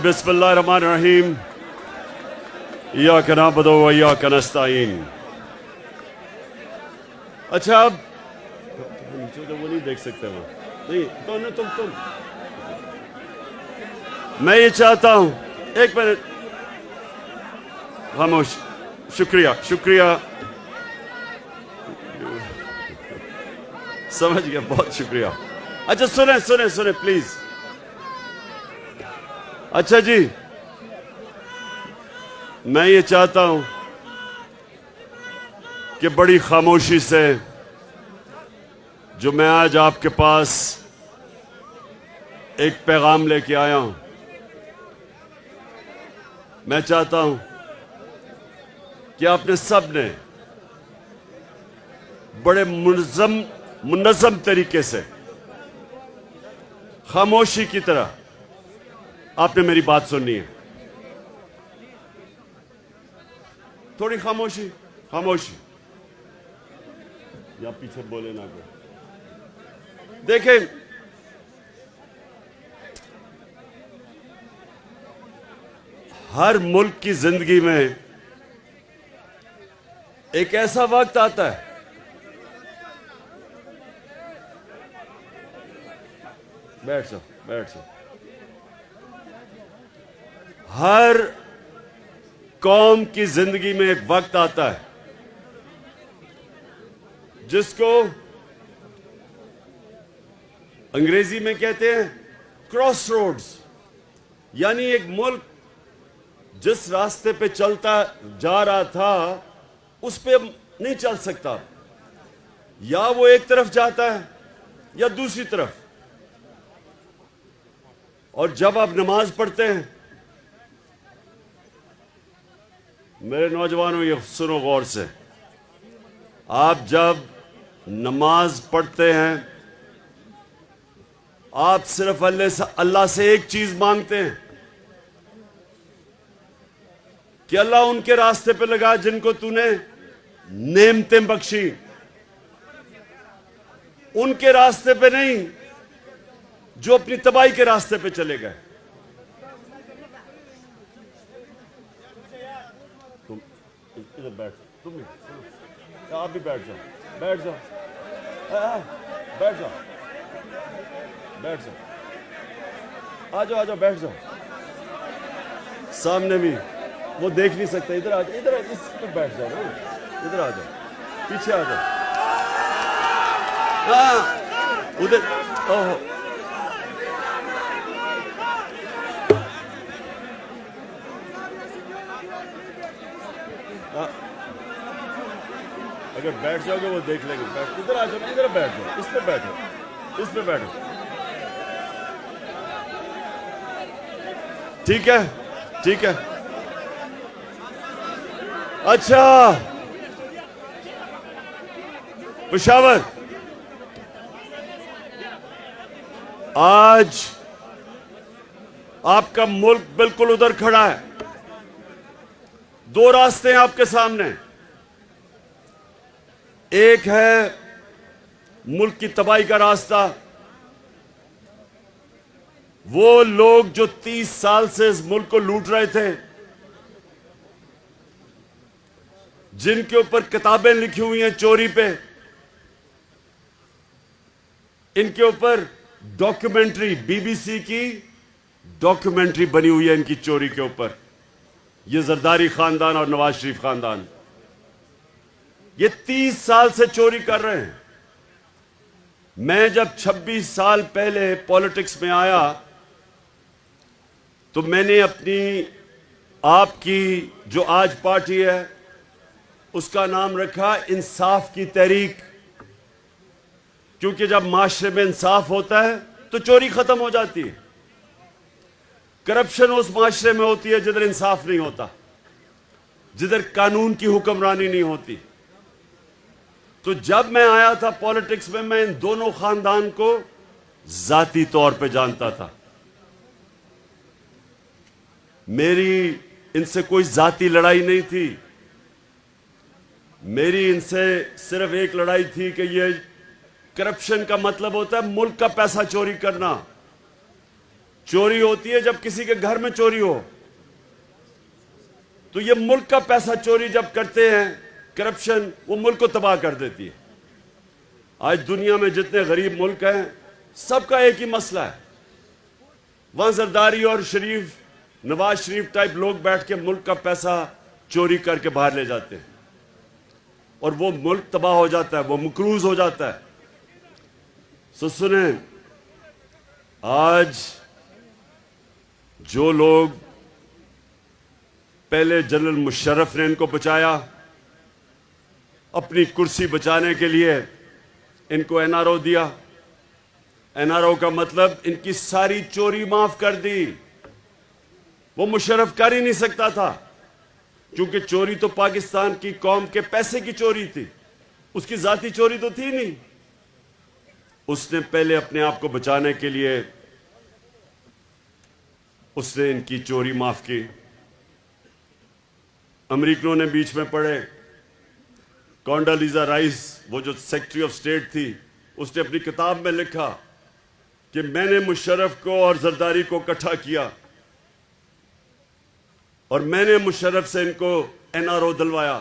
बिस्मिल्लाहिर्रहमानिर्रहीम। इय्याका नअबुदु व इय्याका नस्तईन। अच्छा, अब नीचे तो वो नहीं देख सकते वो नहीं तो तुम मैं ये चाहता हूं, एक मिनट खामोश। शुक्रिया शुक्रिया, समझ गया, बहुत शुक्रिया। अच्छा सुने सुने सुने प्लीज। अच्छा जी, मैं ये चाहता हूं कि बड़ी खामोशी से जो मैं आज आपके पास एक पैगाम लेके आया हूं, मैं चाहता हूं कि आपने सब ने बड़े मुनज़्ज़म तरीके से खामोशी की तरह आपने मेरी बात सुननी है। थोड़ी खामोशी खामोशी, या पीछे बोले ना कोई। देखें, हर मुल्क की जिंदगी में एक ऐसा वक्त आता है बैठ जाओ बैठ जाओ। हर कौम की जिंदगी में एक वक्त आता है जिसको अंग्रेजी में कहते हैं क्रॉस रोड्स, यानी एक मुल्क जिस रास्ते पे चलता जा रहा था उस पे नहीं चल सकता, या वो एक तरफ जाता है या दूसरी तरफ। और जब आप नमाज पढ़ते हैं, मेरे नौजवानों ये सुनो गौर से, आप जब नमाज पढ़ते हैं आप सिर्फ अल्लाह से एक चीज मांगते हैं कि अल्लाह उनके रास्ते पे लगा जिनको तूने नेमतें बख्शी, उनके रास्ते पे नहीं जो अपनी तबाही के रास्ते पे चले गए। तुम इधर बैठ, तुम भी आप भी बैठ जाओ बैठ जाओ बैठ जाओ बैठ जाओ, आ जाओ बैठ जाओ। सामने भी वो देख नहीं सकता, इधर आ जाओ, इधर इस पे बैठ जाओ ना, इधर आ जाओ, पीछे आ जाओ। उधर ओहो, अगर बैठ जाओगे वो देख लेंगे। बैठ, इधर आ जाओ, इधर बैठ जाओ, इस पे बैठो, इस पे बैठो, ठीक है ठीक है। अच्छा पेशावर, आज आपका मुल्क बिल्कुल उधर खड़ा है। दो रास्ते हैं आपके सामने, एक है मुल्क की तबाही का रास्ता। वो लोग जो 30 साल से इस मुल्क को लूट रहे थे, जिनके ऊपर किताबें लिखी हुई हैं चोरी पे, इनके ऊपर डॉक्यूमेंट्री, बीबीसी की डॉक्यूमेंट्री बनी हुई है इनकी चोरी के ऊपर। ये जरदारी खानदान और नवाज शरीफ खानदान, ये 30 साल से चोरी कर रहे हैं। मैं जब 26 साल पहले पॉलिटिक्स में आया तो मैंने अपनी आपकी जो आज पार्टी है उसका नाम रखा इंसाफ की तहरीक, क्योंकि जब माशरे में इंसाफ होता है तो चोरी खत्म हो जाती है। करप्शन उस माशरे में होती है जिधर इंसाफ नहीं होता, जिधर कानून की हुक्मरानी नहीं होती। तो जब मैं आया था पॉलिटिक्स में, मैं इन दोनों खानदान को जाती तौर पे जानता था। मेरी इनसे कोई जाती लड़ाई नहीं थी, मेरी इनसे सिर्फ एक लड़ाई थी कि ये करप्शन का मतलब होता है मुल्क का पैसा चोरी करना। चोरी होती है जब किसी के घर में चोरी हो। तो ये मुल्क का पैसा चोरी जब करते हैं, करप्शन, वो मुल्क को तबाह कर देती है। आज दुनिया में जितने गरीब मुल्क हैं, सबका एक ही मसला है। वहां जरदारी और शरीफ, नवाज शरीफ टाइप लोग बैठ के मुल्क का पैसा चोरी करके बाहर ले जाते हैं और वो मुल्क तबाह हो जाता है, वो मकरूज हो जाता है। सो सुने, आज जो लोग पहले जनरल मुशर्रफ ने इनको बचाया, अपनी कुर्सी बचाने के लिए इनको एनआरओ दिया। एनआरओ का मतलब इनकी सारी चोरी माफ कर दी। वो मुशर्रफ कर ही नहीं सकता था, क्योंकि चोरी तो पाकिस्तान की कौम के पैसे की चोरी थी, उसकी जाती चोरी तो थी नहीं। उसने पहले अपने आप को बचाने के लिए उसने इनकी चोरी माफ की। अमेरिकनों ने बीच में पड़े। कॉन्डोलीजा राइस, वो जो सेक्रेटरी ऑफ स्टेट थी, उसने अपनी किताब में लिखा कि मैंने मुशर्रफ को और जरदारी को इकट्ठा किया और मैंने मुशर्रफ से इनको एनआरओ दिलवाया।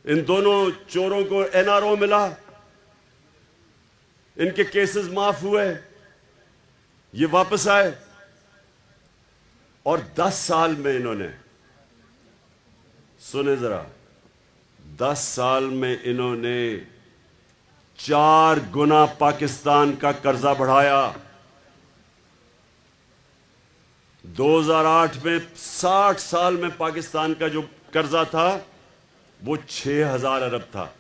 इन दोनों चोरों को एनआरओ मिला, इनके केसेस माफ हुए, ये वापस आए और 10 साल में इन्होंने, सुने जरा, 10 साल में इन्होंने 4 गुना पाकिस्तान का कर्जा बढ़ाया। 2008 में 60 साल में पाकिस्तान का जो कर्जा था वो 6000 अरब था।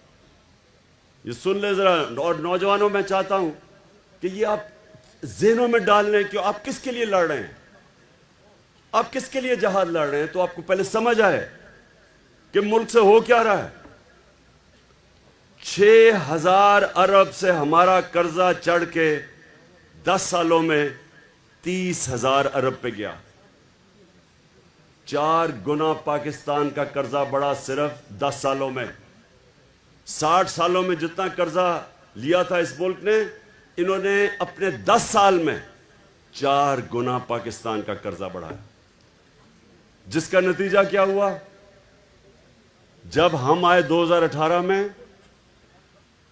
ये सुन ले जरा। और नौजवानों, मैं चाहता हूं कि ये आप ज़हनों में डाल लें कि आप किसके लिए लड़ रहे हैं, आप किसके लिए जहाद लड़ रहे हैं, तो आपको पहले समझ आए कि मुल्क से हो क्या रहा है। 6000 अरब से हमारा कर्जा चढ़ के 10 सालों में 30,000 अरब पे गया। 4 गुना पाकिस्तान का कर्जा बढ़ा सिर्फ 10 सालों में। 60 सालों में जितना कर्जा लिया था इस मुल्क ने, इन्होंने अपने 10 साल में 4 गुना पाकिस्तान का कर्जा बढ़ाया। जिसका नतीजा क्या हुआ? जब हम आए 2018 में,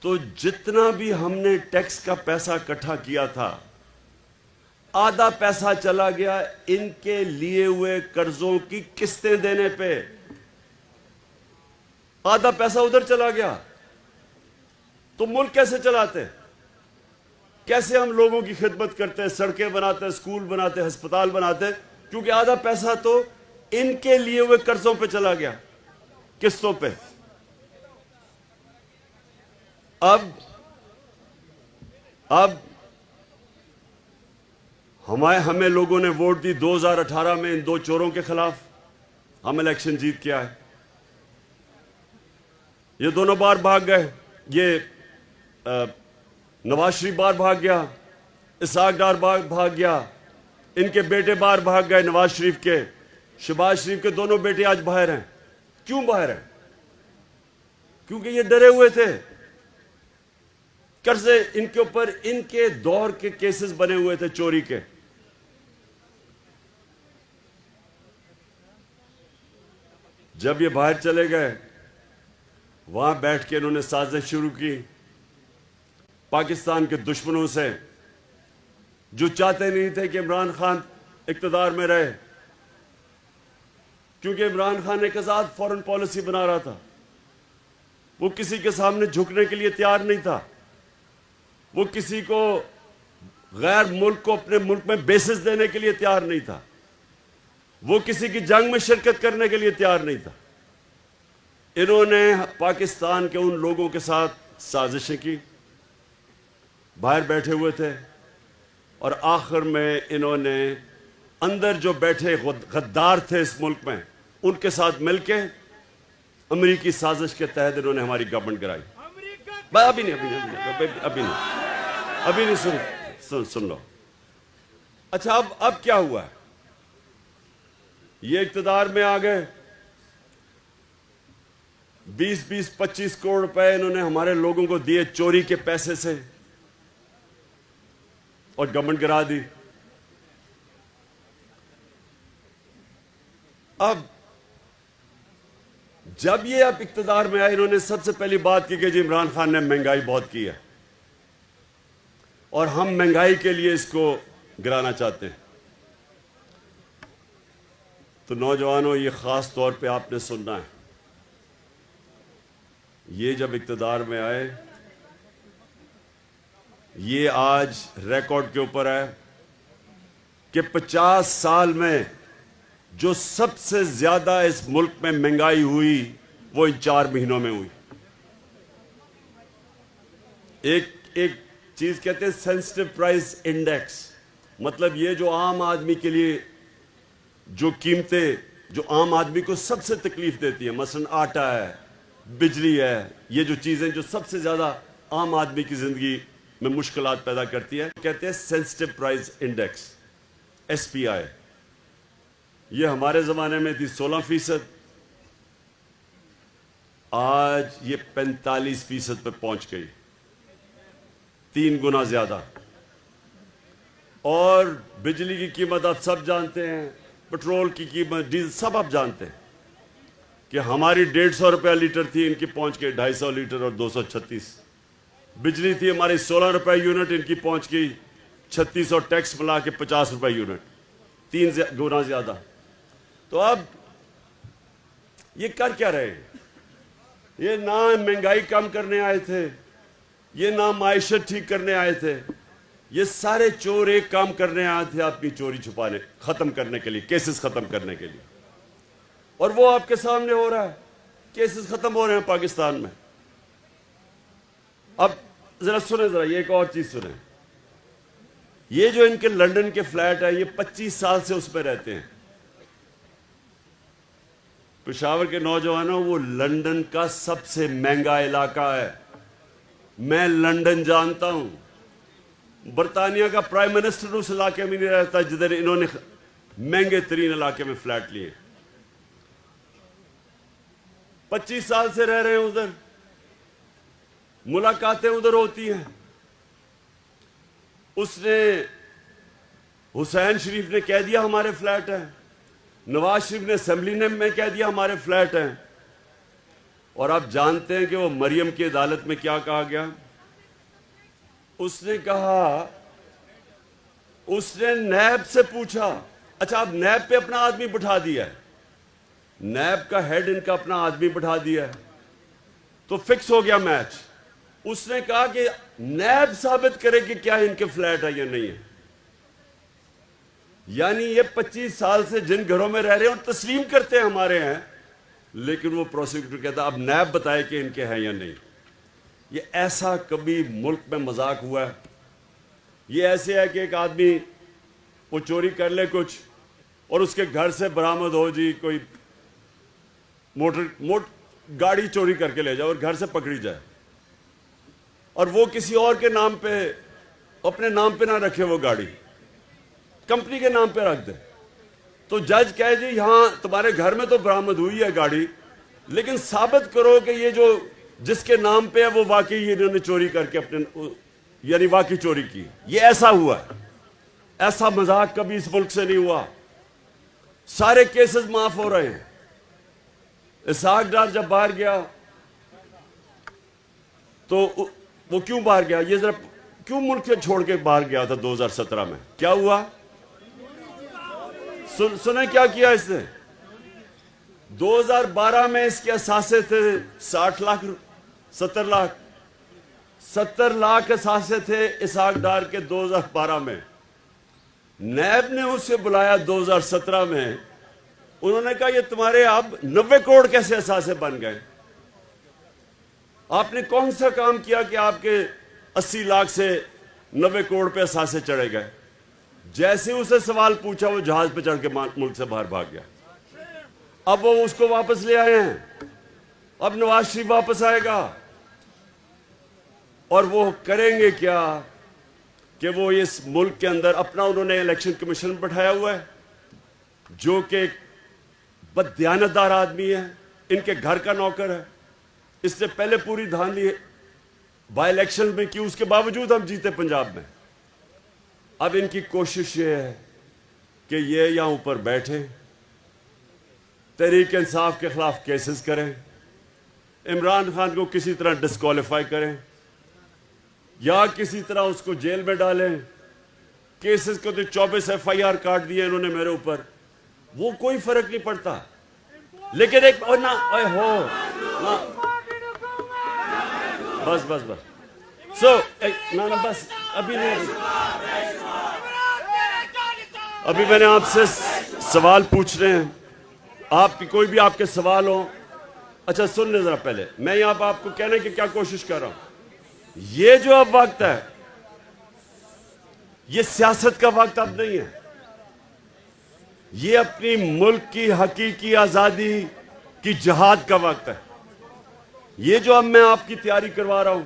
तो जितना भी हमने टैक्स का पैसा इकट्ठा किया था, आधा पैसा चला गया इनके लिए हुए कर्जों की किस्तें देने पे। आधा पैसा उधर चला गया। तो मुल्क कैसे चलाते, कैसे हम लोगों की खिदमत करते हैं, सड़कें बनाते हैं, स्कूल बनाते हैं, अस्पताल बनाते हैं? क्योंकि आधा पैसा तो इनके लिए हुए कर्जों पे चला गया, किस्तों पे। अब हमें लोगों ने वोट दी 2018 में इन 2 चोरों के खिलाफ। हम इलेक्शन जीत के आए। ये दोनों बार भाग गए। ये नवाज शरीफ बार भाग गया, इसाक डार बार भाग गया, इनके बेटे बार भाग गए। नवाज शरीफ के, शहबाज शरीफ के दोनों बेटे आज बाहर हैं। क्यों बाहर हैं? क्योंकि ये डरे हुए थे। कर्जे इनके ऊपर, इनके दौर के केसेस बने हुए थे चोरी के। जब ये बाहर चले गए, वहां बैठ के इन्होंने साजिश शुरू की पाकिस्तान के दुश्मनों से, जो चाहते नहीं थे कि इमरान खान इक्तदार में रहे, क्योंकि इमरान खान एक आजाद फॉरेन पॉलिसी बना रहा था। वो किसी के सामने झुकने के लिए तैयार नहीं था। वो किसी को, गैर मुल्क को अपने मुल्क में बेसिस देने के लिए तैयार नहीं था। वो किसी की जंग में शिरकत करने के लिए तैयार नहीं था। इन्होंने पाकिस्तान के उन लोगों के साथ साजिशें की, बाहर बैठे हुए थे, और आखिर में इन्होंने अंदर जो बैठे गद्दार थे इस मुल्क में, उनके साथ मिलके अमेरिकी साजिश के तहत इन्होंने हमारी गवर्नमेंट गिराई। अभी नहीं सुन लो। अच्छा, अब क्या हुआ है? ये इक्तदार में आ गए, 20-25 करोड़ रुपए इन्होंने हमारे लोगों को दिए चोरी के पैसे से, और गवर्नमेंट गिरा दी। अब जब ये अब इक्तदार में आए, इन्होंने सबसे पहली बात की कि जी इमरान खान ने महंगाई बहुत की है और हम महंगाई के लिए इसको गिराना चाहते हैं। तो नौजवानों, ये खास तौर पे आपने सुनना है, ये जब इक्तदार में आए, ये आज रिकॉर्ड के ऊपर है कि 50 साल में जो सबसे ज्यादा इस मुल्क में महंगाई हुई वो इन 4 महीनों में हुई। एक चीज कहते हैं सेंसिटिव प्राइस इंडेक्स, मतलब ये जो आम आदमी के लिए जो कीमतें जो आम आदमी को सबसे तकलीफ देती है, मसलन आटा है, बिजली है, ये जो चीजें जो सबसे ज्यादा आम आदमी की जिंदगी में मुश्किलात पैदा करती है, कहते हैं सेंसिटिव प्राइस इंडेक्स, SPI। ये हमारे जमाने में थी 16%, आज ये 45% पे पहुंच गई, 3 गुना ज्यादा। और बिजली की कीमत आप सब जानते हैं, पेट्रोल की कीमत, डीजल सब आप जानते हैं कि हमारी 150 रुपया लीटर थी, इनकी पहुंच गई 250 लीटर और 236। बिजली थी हमारी 16 रुपए यूनिट, इनकी पहुंच गई 36 और टैक्स मिला के 50 रुपए यूनिट, 3 गुना ज्यादा। तो अब ये कर क्या रहे हैं? ये ना महंगाई कम करने आए थे, ये ना माइशत ठीक करने आए थे, ये सारे चोर एक काम करने आए थे, आपकी चोरी छुपाने, खत्म करने के लिए, केसेस खत्म करने के लिए। और वो आपके सामने हो रहा है, केसेस खत्म हो रहे हैं पाकिस्तान में। अब जरा सुने, जरा ये एक और चीज सुने, ये जो इनके लंदन के फ्लैट है, ये 25 साल से उस पर रहते हैं। पेशावर के नौजवानों, वो लंदन का सबसे महंगा इलाका है। मैं लंदन जानता हूं, बरतानिया का प्राइम मिनिस्टर उस इलाके में नहीं रहता जिधर इन्होंने महंगे तरीन इलाके में फ्लैट लिए। 25 साल से रह रहे हैं उधर, मुलाकातें उधर होती हैं। उसने, हुसैन शरीफ ने कह दिया हमारे फ्लैट हैं, नवाज शरीफ ने असेंबली में कह दिया हमारे फ्लैट हैं। और आप जानते हैं कि वो मरियम की अदालत में क्या कहा गया? उसने कहा, उसने नैब से पूछा, अच्छा आप नैब पे अपना आदमी बिठा दिया है, नैब का हेड इनका अपना आदमी बिठा दिया है, तो फिक्स हो गया मैच। उसने कहा कि नैब साबित करे कि क्या इनके फ्लैट है या नहीं है। यानी ये 25 साल से जिन घरों में रह रहे हैं और तस्लीम करते हैं हमारे हैं, लेकिन वो प्रोसिक्यूटर कहता अब नैब बताए कि इनके हैं या नहीं। ये ऐसा कभी मुल्क में मजाक हुआ है? ये ऐसे है कि एक आदमी वो चोरी कर ले कुछ और उसके घर से बरामद हो जी कोई गाड़ी चोरी करके ले जाए और घर से पकड़ी जाए, और वो किसी और के नाम पे, अपने नाम पे ना रखे, वो गाड़ी कंपनी के नाम पे रख दे, तो जज कहे जी यहां तुम्हारे घर में तो बरामद हुई है गाड़ी, लेकिन साबित करो कि ये जो जिसके नाम पे है वो वाकई इन्होंने चोरी करके अपने, यानी वाकई चोरी की। ये ऐसा हुआ, ऐसा मजाक कभी इस मुल्क से नहीं हुआ। सारे केसेस माफ हो रहे हैं। इसहाक डार जब बाहर गया तो वो क्यों बाहर गया? ये जरा क्यों मुल्क से छोड़ के बाहर गया था 2017 में? क्या हुआ? सुने क्या किया इसने? 2012 में इसके असासे थे 60 लाख, 70 लाख असासे थे इसहाक डार के 2012 में। नैब ने उसे बुलाया 2017 में, उन्होंने कहा ये तुम्हारे अब 90 करोड़ कैसे असासे बन गए? आपने कौन सा काम किया कि आपके 80 लाख से 90 करोड़ पे असासे चढ़े गए? जैसे उसे सवाल पूछा वो जहाज पे चढ़ के मुल्क से बाहर भाग गया। अब वो उसको वापस ले आए हैं, अब नवाज शरीफ वापस आएगा और वो करेंगे क्या कि वो इस मुल्क के अंदर अपना, उन्होंने इलेक्शन कमीशन बैठाया हुआ है जो कि बददियानतदार आदमी है, इनके घर का नौकर है। इससे पहले पूरी धांधली बाई इलेक्शन में की, उसके बावजूद हम जीते पंजाब में। अब इनकी कोशिश ये है कि ये यहां ऊपर बैठे तहरीक इंसाफ के खिलाफ केसेस करें, इमरान खान को किसी तरह डिस्क्वालीफाई करें या किसी तरह उसको जेल में डालें। केसेस को तो 24 FIR काट दिए इन्होंने मेरे ऊपर, वो कोई फर्क नहीं पड़ता। लेकिन एक और ना हो ना, बस बस बस ना बस अभी नहीं, अभी मैंने आपसे सवाल पूछ रहे हैं, आपकी कोई भी आपके सवाल हो। अच्छा सुन ले जरा, पहले मैं यहां पर आपको कहने की क्या कोशिश कर रहा हूं, ये जो अब वक्त है ये सियासत का वक्त अब नहीं है, ये अपनी मुल्क की हकीकी आजादी की जिहाद का वक्त है। ये जो अब मैं आपकी तैयारी करवा रहा हूं,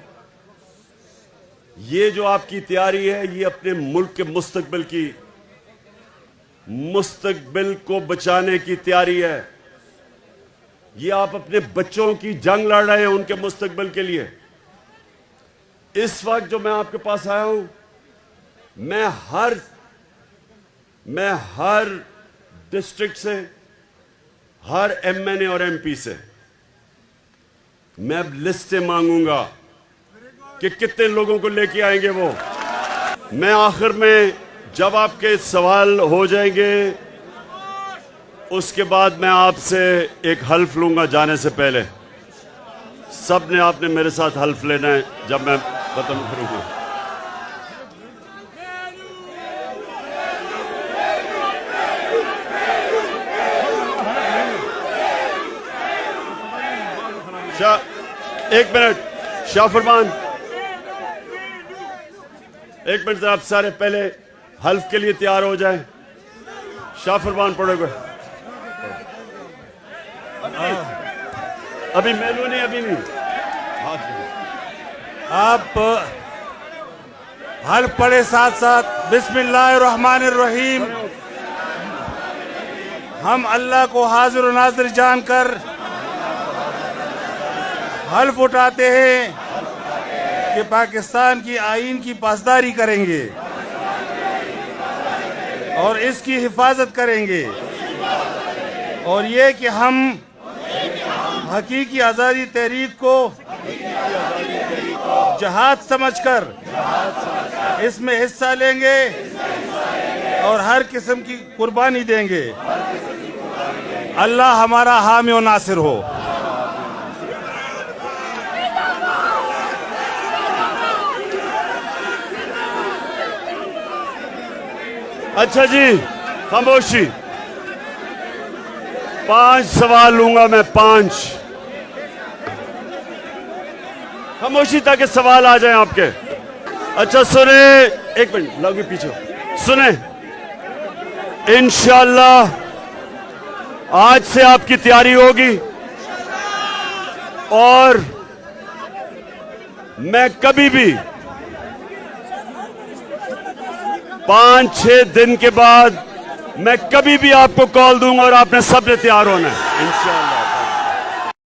ये जो आपकी तैयारी है, ये अपने मुल्क के मुस्तकबिल को बचाने की तैयारी है। ये आप अपने बच्चों की जंग लड़ रहे हैं उनके मुस्तकबिल के लिए। इस वक्त जो मैं आपके पास आया हूं, मैं हर डिस्ट्रिक्ट से, हर MNA और MP से मैं अब लिस्टें मांगूंगा कि कितने लोगों को लेके आएंगे वो। मैं आखिर में जब आपके सवाल हो जाएंगे उसके बाद मैं आपसे एक हल्फ लूंगा जाने से पहले। सब ने आपने मेरे साथ हल्फ लेना है जब मैं खत्म करूंगा। एक मिनट शाह फरमान, एक मिनट आप सारे पहले हल्फ के लिए तैयार हो जाएं। शाह फरमान पढ़ोगे? अभी मेनू नहीं, अभी नहीं। आप हल्फ पढ़े साथ साथ बिस्मिल्लाहिर्रहमानिर्रहीम। हम अल्लाह को हाजिर और नाज़िर जानकर हल्फ उठाते हैं कि पाकिस्तान की आईन की पासदारी करेंगे और इसकी हिफाजत करेंगे, और ये कि हम हकीकी आज़ादी तहरीक को जहाद समझकर इसमें हिस्सा लेंगे और हर किस्म की कुर्बानी देंगे। अल्लाह हमारा हामी और नासिर हो। अच्छा जी, खामोशी। 5 सवाल लूंगा मैं, 5। खामोशी ताकि सवाल आ जाएं आपके। अच्छा सुने, एक मिनट लगे पीछे सुने। इंशाअल्लाह आज से आपकी तैयारी होगी और मैं कभी भी 5-6 दिन के बाद मैं कभी भी आपको कॉल दूंगा और आपने सबने तैयार होना है इंशाअल्लाह।